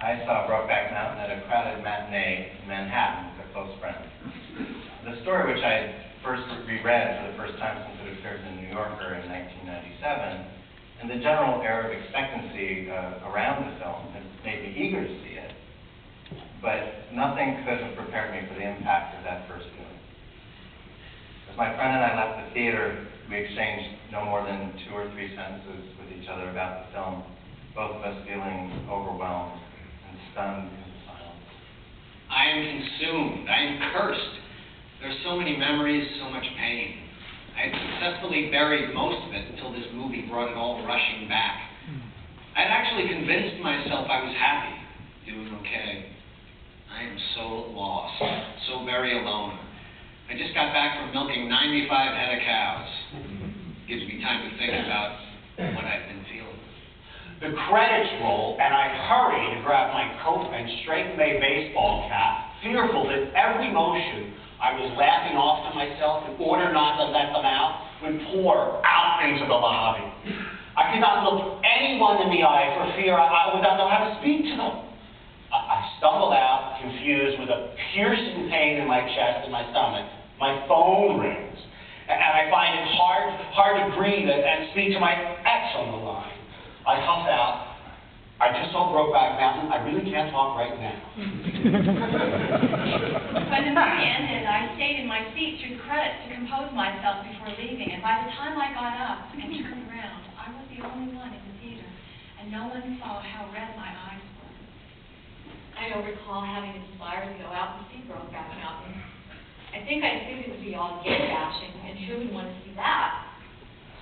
I saw Brokeback Mountain at a crowded matinee in Manhattan with a close friend. The story, which I had first reread for the first time since it appeared in The New Yorker in 1997, and the general air of expectancy around the film had made me eager to see it, but nothing could have prepared me for the impact of that first viewing. As my friend and I left the theater, we exchanged no more than 2 or 3 sentences with each other about the film, both of us feeling overwhelmed and stunned into silence. I am consumed. I am cursed. There are so many memories, so much pain. I had successfully buried most of it until this movie brought it all rushing back. I had actually convinced myself I was happy, doing okay. I am so lost, so very alone. I just got back from milking 95 head of cows. Gives me time to think about what I've been feeling. The credits roll, and I hurry to grab my coat and straighten my baseball cap, fearful that every motion I was laughing off to myself in order not to let them out would pour out into the lobby. I could not look anyone in the eye for fear I would not know how to speak to them. I stumble out, confused, with a piercing pain in my chest and my stomach. My phone rings, and I find it hard to breathe and speak to my ex on the line. I huff out, I just saw Brokeback Mountain. I really can't talk right now. When the movie ended, I stayed in my seat through the credits to compose myself before leaving, and by the time I got up and turned around, I was the only one in the theater, and no one saw how red my eyes were. I don't recall having inspired to go out and see Brokeback Mountain. I think I assumed it would be all gay bashing, and who would want to see that?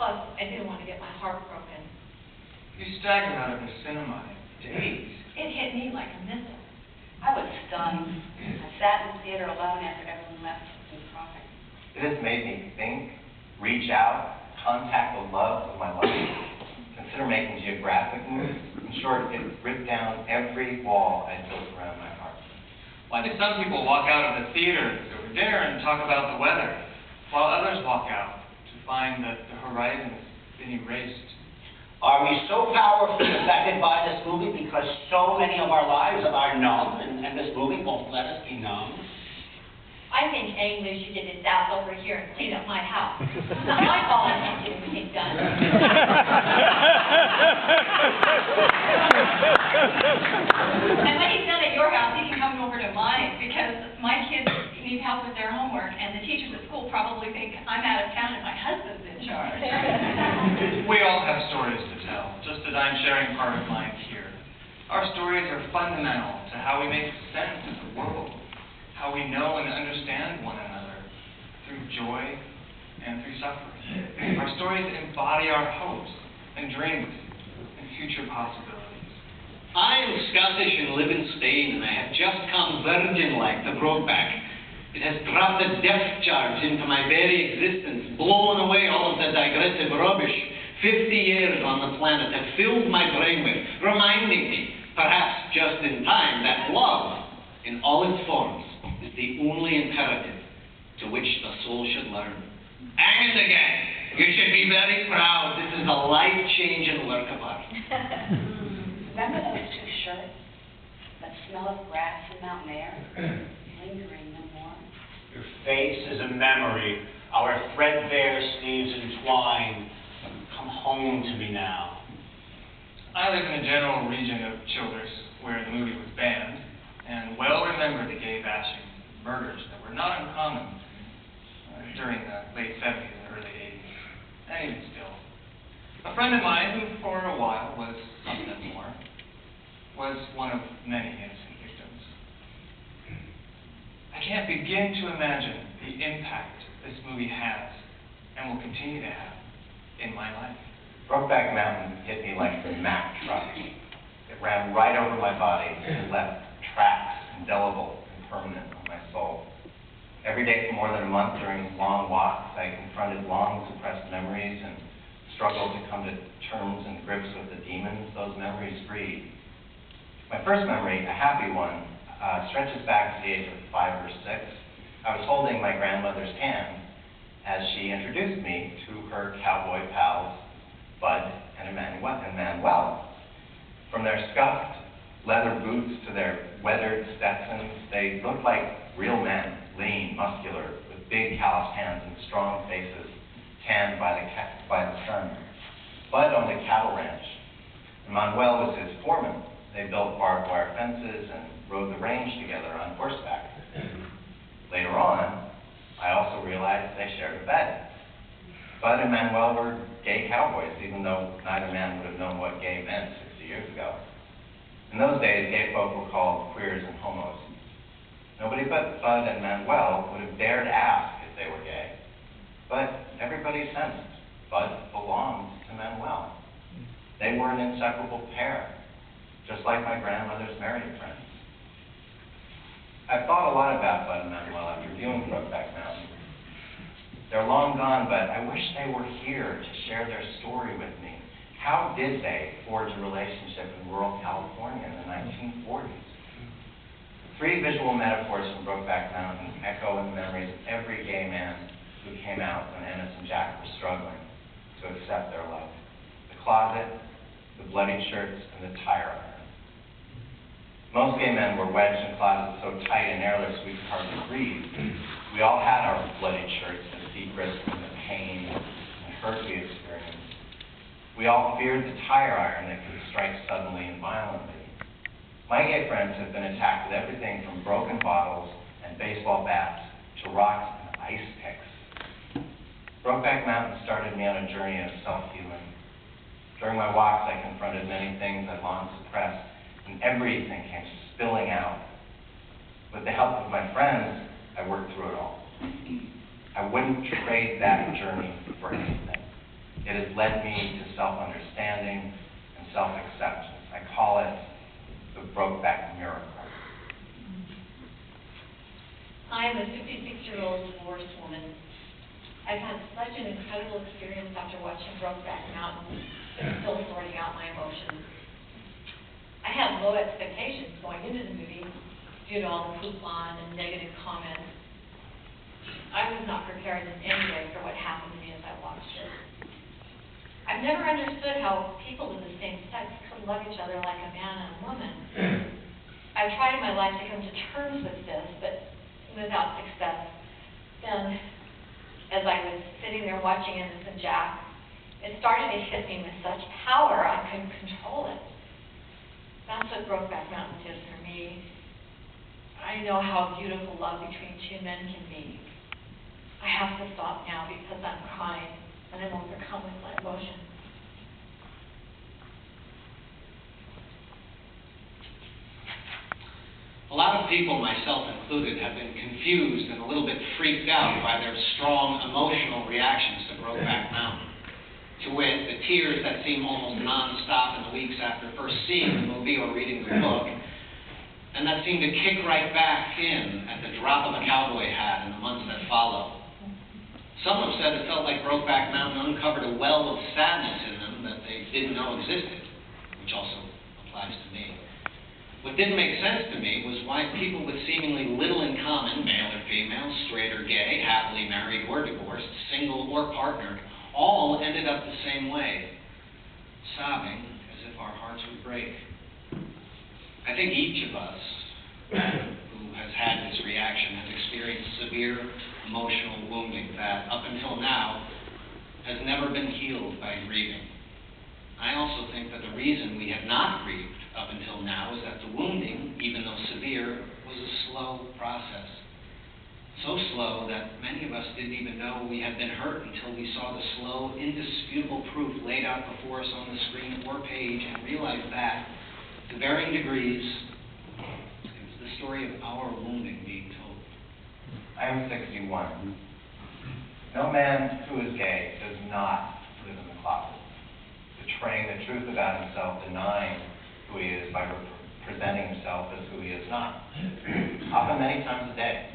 Plus, I didn't want to get my heart broken. You staggered out of the cinema in days. It hit me like a missile. I was stunned. I sat in the theater alone after everyone left and cried. It has made me think, reach out, contact the love of my life, consider making geographic moves. In short, it ripped down every wall I built around my heart. Why do some people walk out of the theater over there and talk about the weather, while others walk out to find that the horizon has been erased? Are we so powerfully affected by this movie because so many of our lives are numb, and this movie won't let us be numb? I think English should get his ass over here and clean up my house. It's not my fault I can't get everything done. And when he's done at your house, he can come over to mine, because my kids need help with their homework, and the teachers at school probably think I'm out of town and my husband's in charge. We all have stories to tell, just as I'm sharing part of mine here. Our stories are fundamental to how we make sense of the world, how we know and understand one another through joy and through suffering. Our stories embody our hopes and dreams and future possibilities. I am Scottish and live in Spain, and I have just come virgin-like to Brokeback. It has dropped a depth charge into my very existence, blown away all of the digressive rubbish 50 years on the planet have filled my brain with, reminding me, perhaps just in time, that love, in all its forms, is the only imperative to which the soul should learn. Hang it again. You should be very proud. This is a life-changing work of art. Remember those 2 shirts? That smell of grass and mountain air? Lingering no more. Your face is a memory, our threadbare sleeves entwined. Come home to me now. I live in a general region of Childers where the movie was banned, and well remember the gay bashing murders that were not uncommon during the late 70s and early 80s, and even still. A friend of mine, who for a while was something more, was one of many innocent victims. I can't begin to imagine the impact this movie has and will continue to have in my life. Brokeback Mountain hit me like the Mack truck. It ran right over my body and left tracks indelible and permanent on my soul. Every day for more than a month during long walks, I confronted long suppressed memories and struggled to come to terms and grips with the demons those memories breed. My first memory, a happy one, stretches back to the age of 5 or 6. I was holding my grandmother's hand as she introduced me to her cowboy pals, Bud and Manuel. From their scuffed, leather boots to their weathered Stetsons. They looked like real men, lean, muscular, with big calloused hands and strong faces, tanned by the sun. Bud owned a cattle ranch, and Manuel was his foreman. They built barbed wire fences and rode the range together on horseback. Later on, I also realized they shared a bed. Bud and Manuel were gay cowboys, even though neither man would have known what gay meant 60 years ago. In those days, gay folk were called queers and homos. Nobody but Bud and Manuel would have dared ask if they were gay. But everybody sensed Bud belonged to Manuel. They were an inseparable pair, just like my grandmother's married friends. I've thought a lot about Bud and Manuel after viewing Brokeback Mountain. They're long gone, but I wish they were here to share their story with me. How did they forge a relationship in rural California in the 1940s? Three visual metaphors from Brokeback Mountain echo in the memories of every gay man who came out when Ennis and Jack were struggling to accept their love. The closet, the bloodied shirts, and the tire iron. Most gay men were wedged in closets so tight and airless we could hardly breathe. We all had our bloodied shirts, the secrets, and the pain and hurt we experienced. We all feared the tire iron that could strike suddenly and violently. My gay friends have been attacked with everything from broken bottles and baseball bats to rocks and ice picks. Brokeback Mountain started me on a journey of self-healing. During my walks, I confronted many things I'd long suppressed, and everything came spilling out. With the help of my friends, I worked through it all. I wouldn't trade that journey for anything. It has led me to self-understanding and self-acceptance. I call it the Brokeback miracle. I am a 56-year-old divorced woman. I've had such an incredible experience after watching Brokeback Mountain and still sorting out my emotions. I had low expectations going into the movie due to all the hoopla and negative comments. I was not prepared in any way for what happened to me as I watched it. I've never understood how people of the same sex could love each other like a man and a woman. I've tried in my life to come to terms with this, but without success. Then, as I was sitting there watching Ennis and Jack, it started to hit me with such power I couldn't control it. That's what Brokeback Mountain did for me. I know how beautiful love between two men can be. I have to stop now because I'm crying and I'm overcome with my emotions. A lot of people, myself included, have been confused and a little bit freaked out by their strong emotional reactions to Brokeback Mountain. To wit, the tears that seem almost non-stop in the weeks after first seeing the movie or reading the book, and that seem to kick right back in at the drop of a cowboy hat in the months that follow. Some have said it felt like Brokeback Mountain uncovered a well of sadness in them that they didn't know existed, which also applies to me. What didn't make sense to me was why people with seemingly little in common, male or female, straight or gay, happily married or divorced, single or partnered, all ended up the same way, sobbing as if our hearts would break. I think each of us who has had this reaction has experienced severe emotional wounding that, up until now, has never been healed by grieving. I also think that the reason we have not grieved up until now is that the wounding, even though severe, was a slow process. So slow that many of us didn't even know we had been hurt until we saw the slow, indisputable proof laid out before us on the screen or page and realized that, to varying degrees, it was the story of our wounding being told. I am 61. No man who is gay does not live in the closet, betraying the truth about himself, denying who he is by presenting himself as who he is not, often many times a day.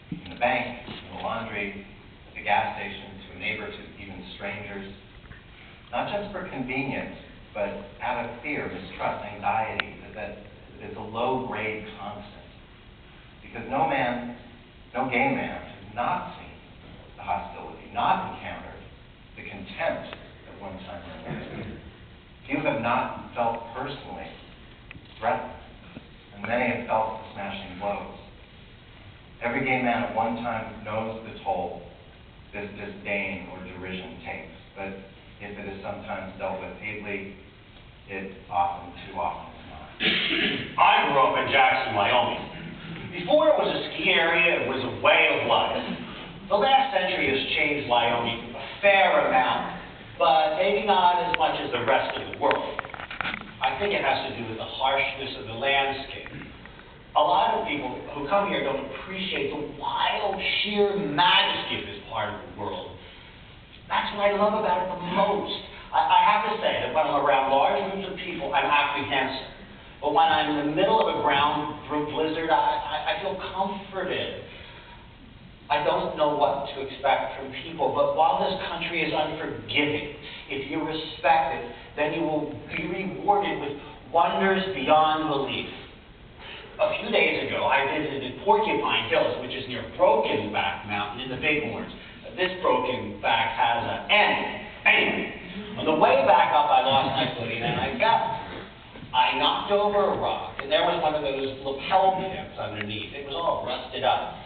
In the bank, in the laundry, at the gas station, to a neighbor, to even strangers. Not just for convenience, but out of fear, mistrust, anxiety, that is a low-grade constant. Because no gay man has not seen the hostility, not encountered the contempt at one time or another. Few have not felt personally threatened. man at one time knows the toll this disdain or derision takes, but if it is sometimes dealt with ably, it often, too often is not. I grew up in Jackson, Wyoming. Before it was a ski area, it was a way of life. The last century has changed Wyoming a fair amount, but maybe not as much as the rest of the world. I think it has to do with the harshness of the landscape. A lot of people who come here don't appreciate the wild, sheer majesty of this part of the world. That's what I love about it the most. I have to say that when I'm around large groups of people, I'm apprehensive. But when I'm in the middle of a ground blizzard, I feel comforted. I don't know what to expect from people, but while this country is unforgiving, if you respect it, then you will be rewarded with wonders beyond belief. A few days ago, I visited Porcupine Hills, which is near Brokeback Mountain in the Bighorns. This Brokeback has an end. Anyway, on the way back up, I lost my footing and I fell. I knocked over a rock, and there was one of those lapel pins underneath. It was all rusted up.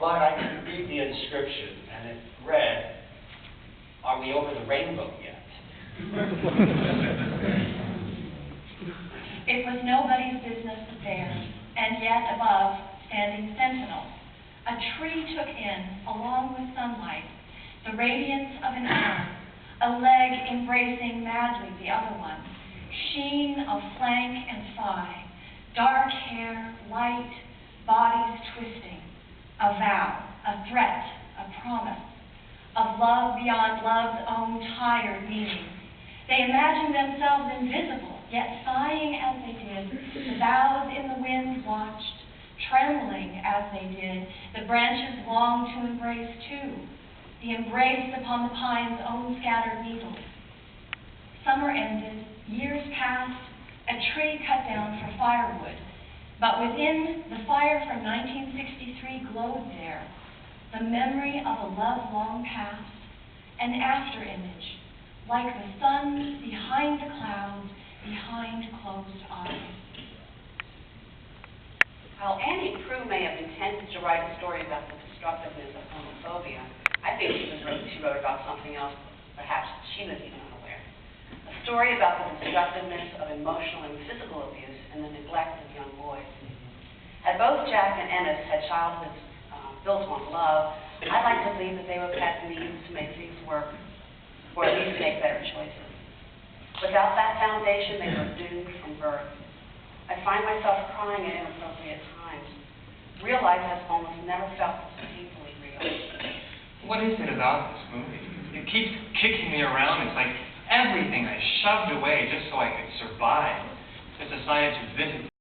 But I could read the inscription, and it read, "Are we over the rainbow yet?" It was nobody's business there, and yet above, standing sentinel, a tree took in, along with sunlight, the radiance of an arm, a leg embracing madly the other one, sheen of flank and thigh, dark hair, light, bodies twisting, a vow, a threat, a promise, of love beyond love's own tired meaning. They imagined themselves invisible, yet sighing as they did, the boughs in the wind watched, trembling as they did, the branches longed to embrace too, the embrace upon the pine's own scattered needles. Summer ended, years passed, a tree cut down for firewood, but within the fire from 1963 glowed there, the memory of a love long past, an after image, like the sun behind the clouds, behind closed eyes. While Annie Proulx may have intended to write a story about the destructiveness of homophobia, I think she wrote about something else, perhaps she was even unaware. A story about the destructiveness of emotional and physical abuse and the neglect of young boys. Had both Jack and Ennis had childhoods built on love, I'd like to believe that they would have had the means to make things work, or at least make better choices. Without that foundation, they were doomed from birth. I find myself crying at inappropriate times. Real life has almost never felt this painfully real. What is it about this movie? It keeps kicking me around. It's like everything I shoved away just so I could survive, just decided to visit